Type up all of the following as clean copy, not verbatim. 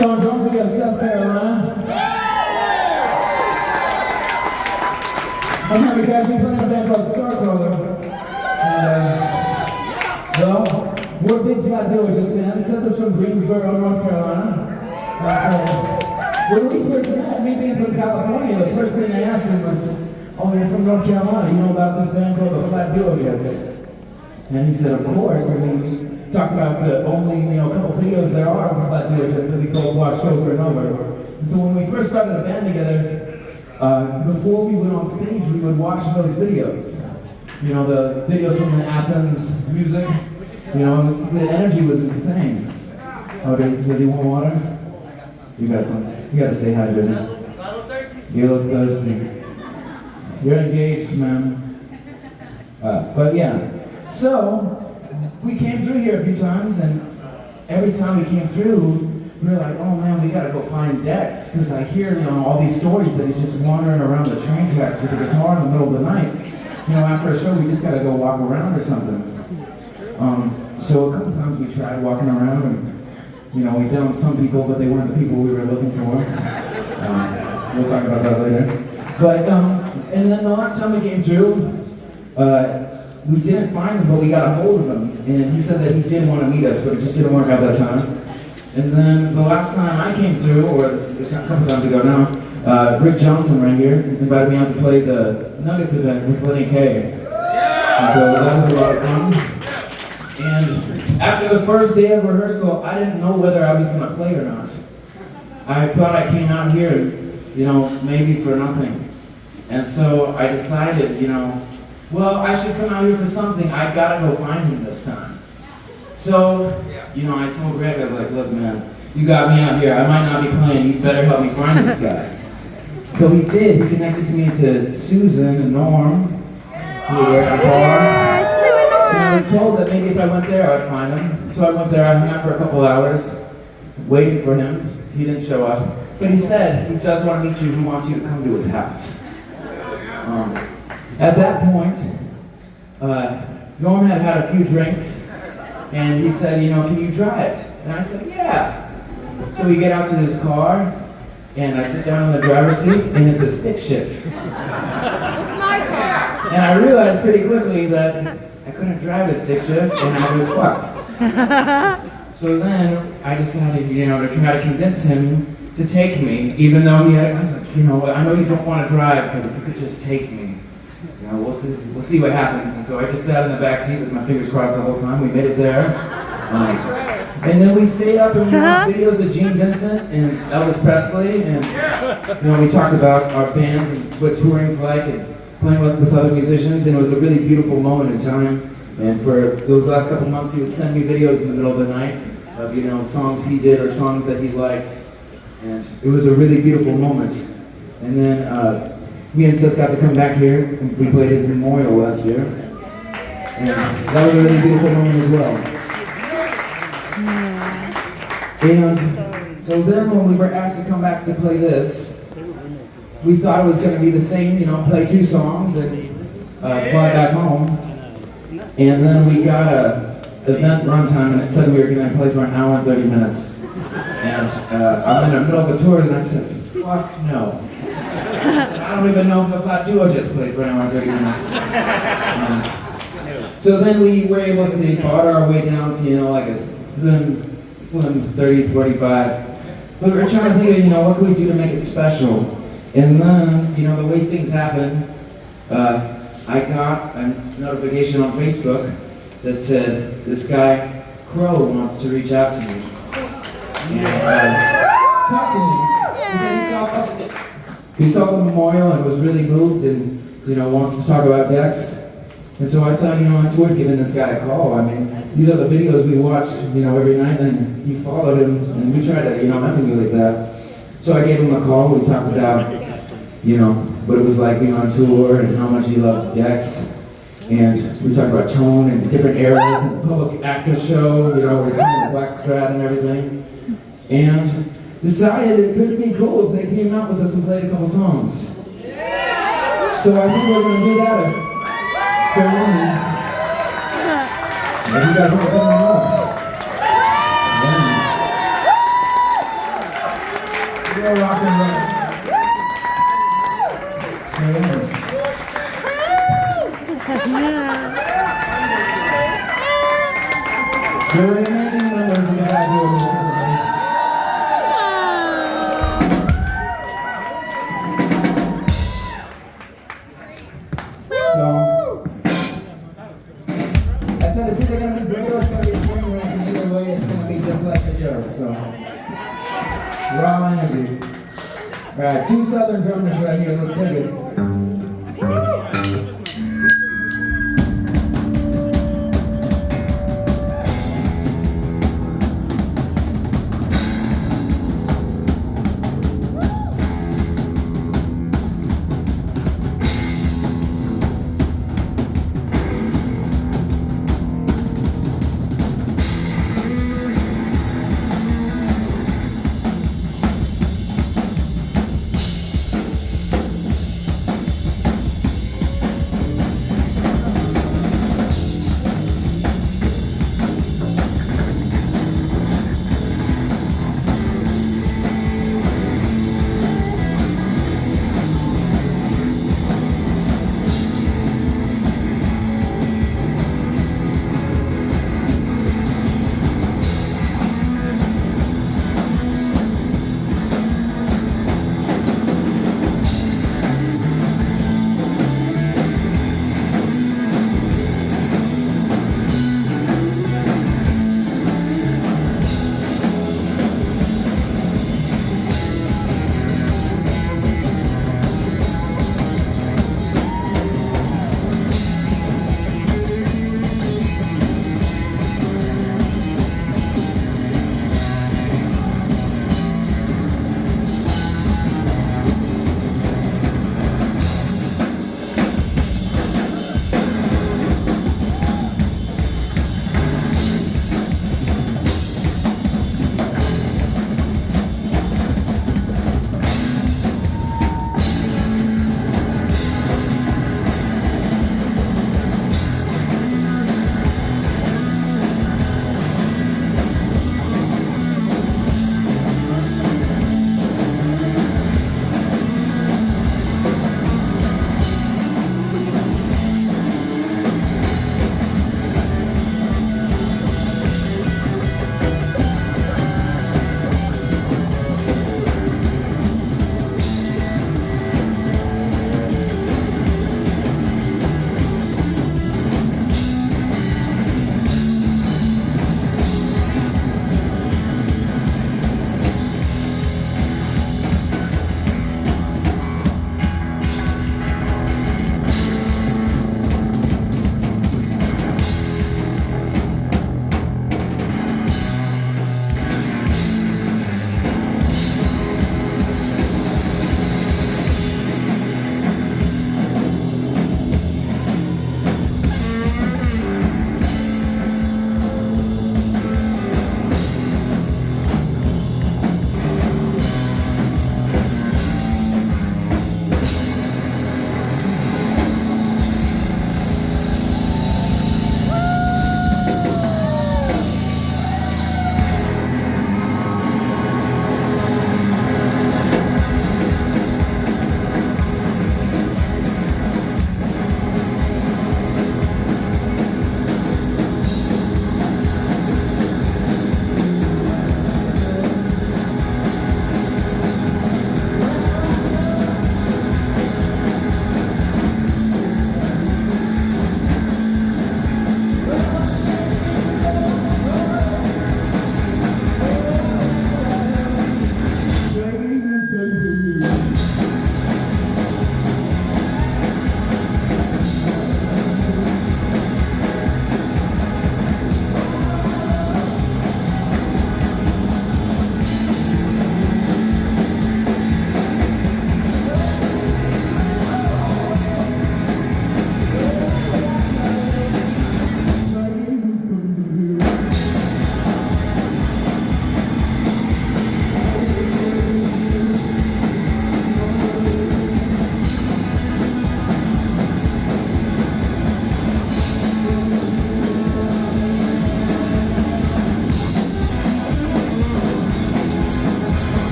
So on drums we got Seth, Carolina. I'm Henri, guys. We play in a band called Cradle. Well, we're big Flat Diligence fans. Seth is from Greensboro, North Carolina. When we first met, me being from California, the first thing I asked him was, "Oh, you're from North Carolina, you know about this band called the Flat Diligence?" And he said, "Of course." And we talked about the only, couple videos there are of the Flat Diligence that we both watched over and over. And so when we first started a band together, before we went on stage, we would watch those videos. The videos from the Athens music. The energy was insane. Oh, does he want water? You got some. You gotta stay hydrated. You look thirsty. You're engaged, man. But yeah. So, we came through here a few times, and every time we came through, we were like, oh man, we gotta go find Dex, because I hear, all these stories that he's just wandering around the train tracks with a guitar in the middle of the night. After a show, we just gotta go walk around or something. So a couple times we tried walking around, and we found some people, but they weren't the people we were looking for. We'll talk about that later. But, and then the last time we came through, we didn't find him, but we got a hold of him. And he said that he did want to meet us, but it just didn't work out that time. And then the last time I came through, or a couple times ago now, Rick Johnson right here invited me out to play the Nuggets event with Lenny K. And so that was a lot of fun. And after the first day of rehearsal, I didn't know whether I was going to play or not. I thought I came out here, maybe for nothing. And so I decided, well, I should come out here for something. I gotta go find him this time. So, I told Greg, I was like, look, man, you got me out here. I might not be playing. You better help me find this guy. So he did. He connected me to Susan and Norm, who were at a bar. And I was told that maybe if I went there, I'd find him. So I went there. I hung out for a couple hours, waiting for him. He didn't show up. But he said he does want to meet you. He wants you to come to his house. At that point, Norm had a few drinks, and he said, can you drive? And I said, yeah. So we get out to his car, and I sit down in the driver's seat, and it's a stick shift. It's my car. And I realized pretty quickly that I couldn't drive a stick shift, and I was fucked. So then I decided, to try to convince him to take me, even though I was like, I know you don't want to drive, but if you could just take me. We'll see what happens. And so I just sat in the back seat with my fingers crossed the whole time. We made it there. And then we stayed up and we watched videos of Gene Vincent and Elvis Presley. And we talked about our bands and what touring's like and playing with other musicians. And it was a really beautiful moment in time. And for those last couple months, he would send me videos in the middle of the night of, songs he did or songs that he liked. And it was a really beautiful moment. And then me and Seth got to come back here, and we played his memorial last year. And that was a really beautiful moment as well. And so then when we were asked to come back to play this, we thought it was going to be the same, play 2 songs and fly back home. And then we got a event runtime, and it said we were going to play for an hour and 30 minutes. And I'm in the middle of a tour, and I said, fuck no. I don't even know if the Flat Diligence played for an hour and 30 minutes. So then we were able to barter our way down to, like a slim 30, 45. But we were trying to think of, what can we do to make it special? And then, the way things happen, I got a notification on Facebook that said, this guy, Crow, wants to reach out to me. And talk to me. He said he saw the memorial and was really moved and, wants to talk about Dex. And so I thought, it's worth giving this guy a call. I mean, these are the videos we watch, every night, and he followed him, and we tried to, emulate that. So I gave him a call. We talked about, what it was like being on tour and how much he loved Dex. And we talked about tone and different eras and the public access show, where he's playing the Black Strat and everything. And decided it could be cool if they came out with us and played a couple songs. So I think we're going to do that. If you guys want to come on up. Yeah. The remaining members of the Cradle will be So, I said it's either going to be great or it's going to be a train wreck, and either way it's going to be just like the show, so. Raw energy. Alright, 2 southern drummers right here, let's take it.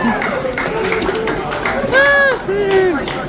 Thank you.